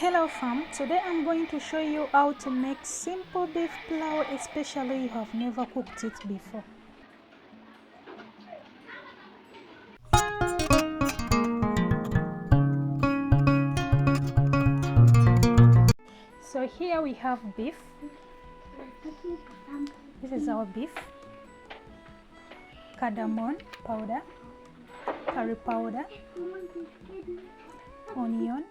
Hello fam, today I'm going to show you how to make simple beef pilau, especially you have never cooked it before. So here we have beef. This is our beef. Cardamom powder, curry powder, onion,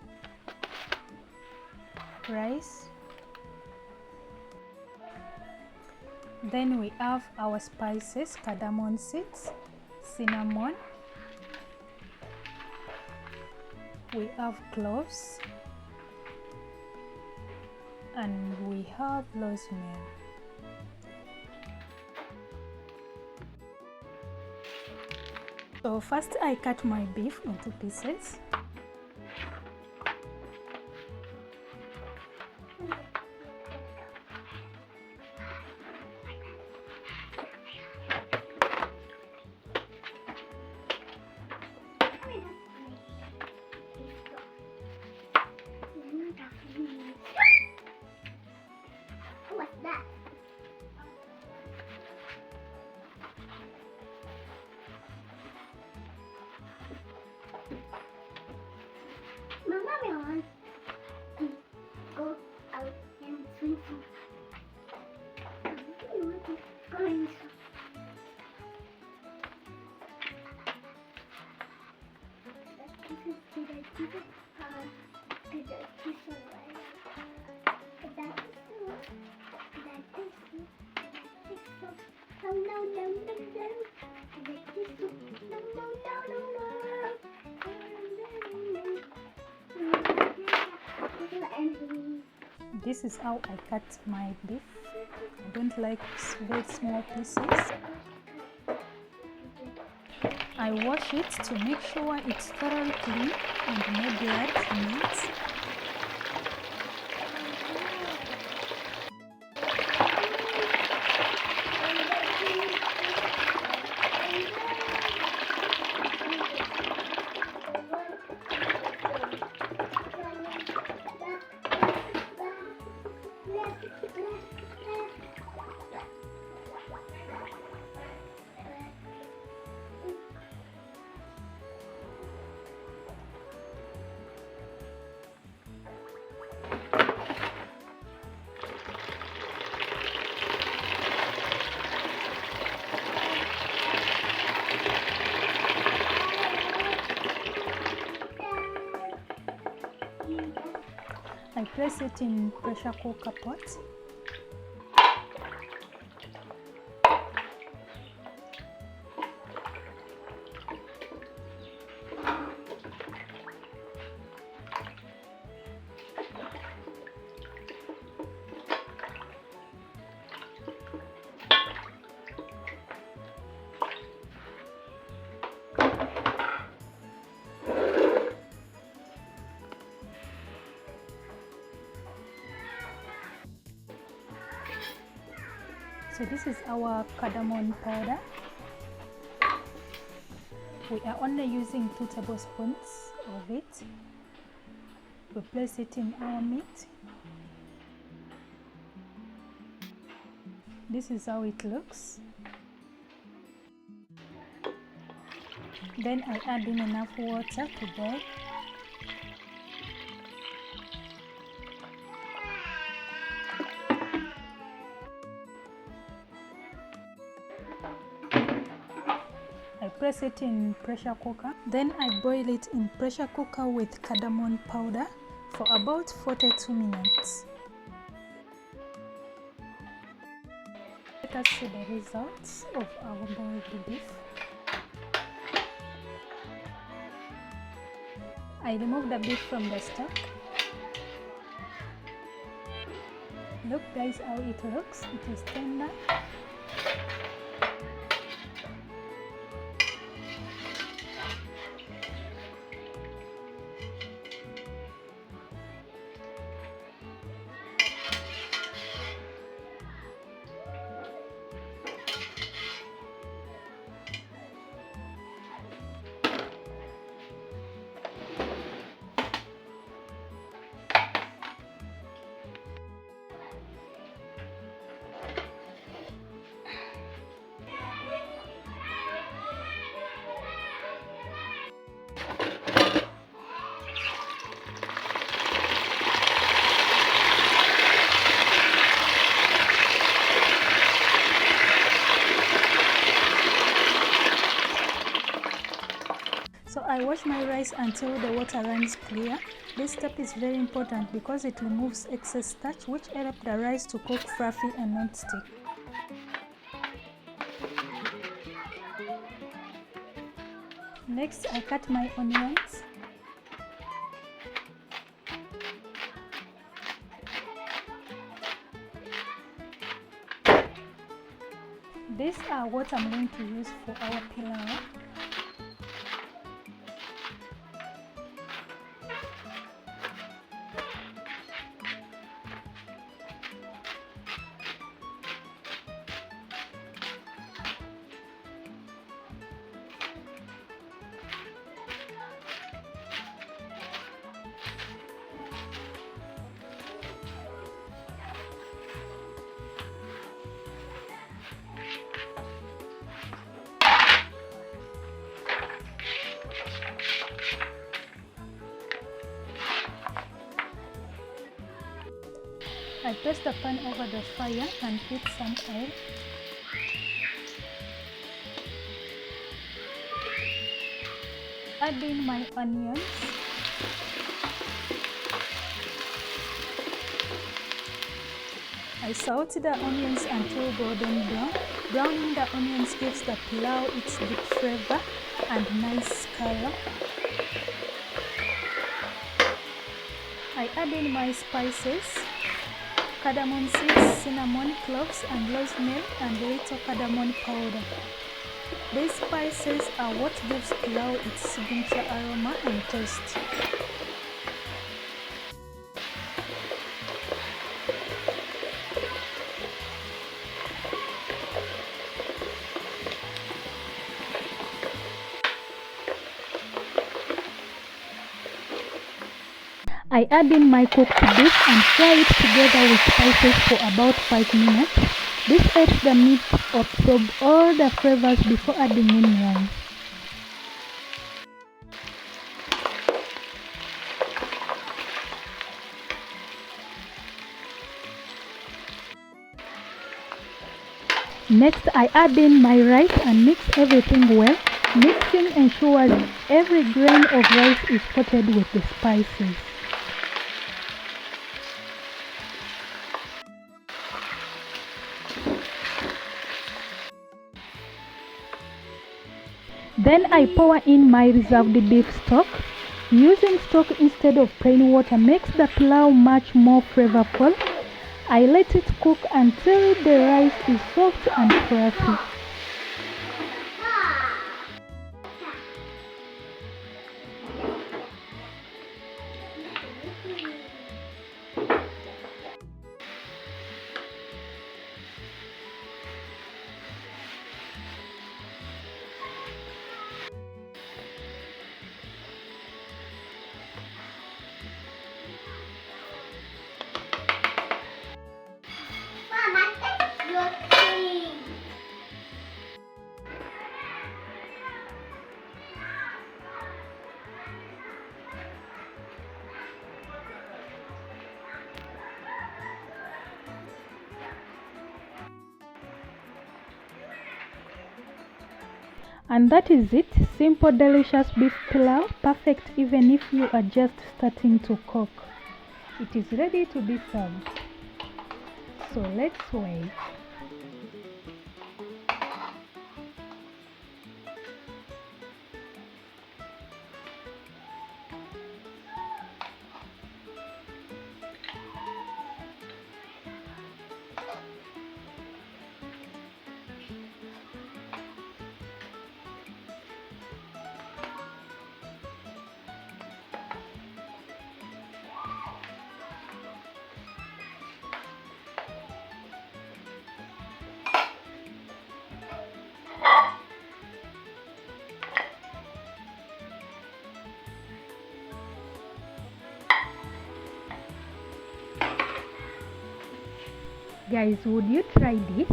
rice. Then we have our spices, cardamom seeds, cinnamon. We have cloves and we have rosemary. So first I cut my beef into pieces. What's that? Mama wants to go out and swim. You want to go and swim. This is how I cut my beef. I don't like very small pieces. I wash it to make sure it's thoroughly clean and no blood in it. I place it in pressure cooker pot. So this is our cardamom powder. We are only using 2 tablespoons of it. We place it in our meat. This is how it looks. Then I add in enough water to boil. I press it in pressure cooker. Then I boil it in pressure cooker with cardamom powder for about 42 minutes. Let us see the results of our boiled beef. I remove the beef from the stock. Look guys how it looks. It is tender. wash my rice until the water runs clear. This step is very important because it removes excess starch, which helps the rice to cook fluffy and not stick. Next, I cut my onions. These are what I'm going to use for our pilau. I place the pan over the fire and heat some oil. Add in my onions. I saute the onions until golden brown. Browning the onions gives the pilau its deep flavor and nice color. I add in my spices. Cardamom seeds, cinnamon, cloves, and rosemary, and little cardamom powder. These spices are what gives pilau its signature aroma and taste. I add in my cooked beef and fry it together with spices for about 5 minutes. This helps the meat absorb all the flavors before adding in rice. Next, I add in my rice and mix everything well. Mixing ensures every grain of rice is coated with the spices. Then I pour in my reserved beef stock. Using stock instead of plain water makes the pilau much more flavorful. I let it cook until the rice is soft and fluffy. And that is it. Simple, delicious beef pilau, perfect even if you are just starting to cook. It is ready to be served. So let's wait. Guys, would you try this?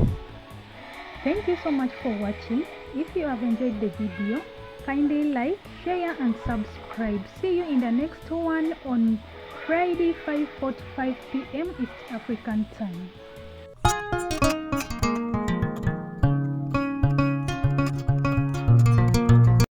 Thank you so much for watching. If you have enjoyed the video, kindly like, share and subscribe. See you in the next one on Friday 5:45 p.m. East African time.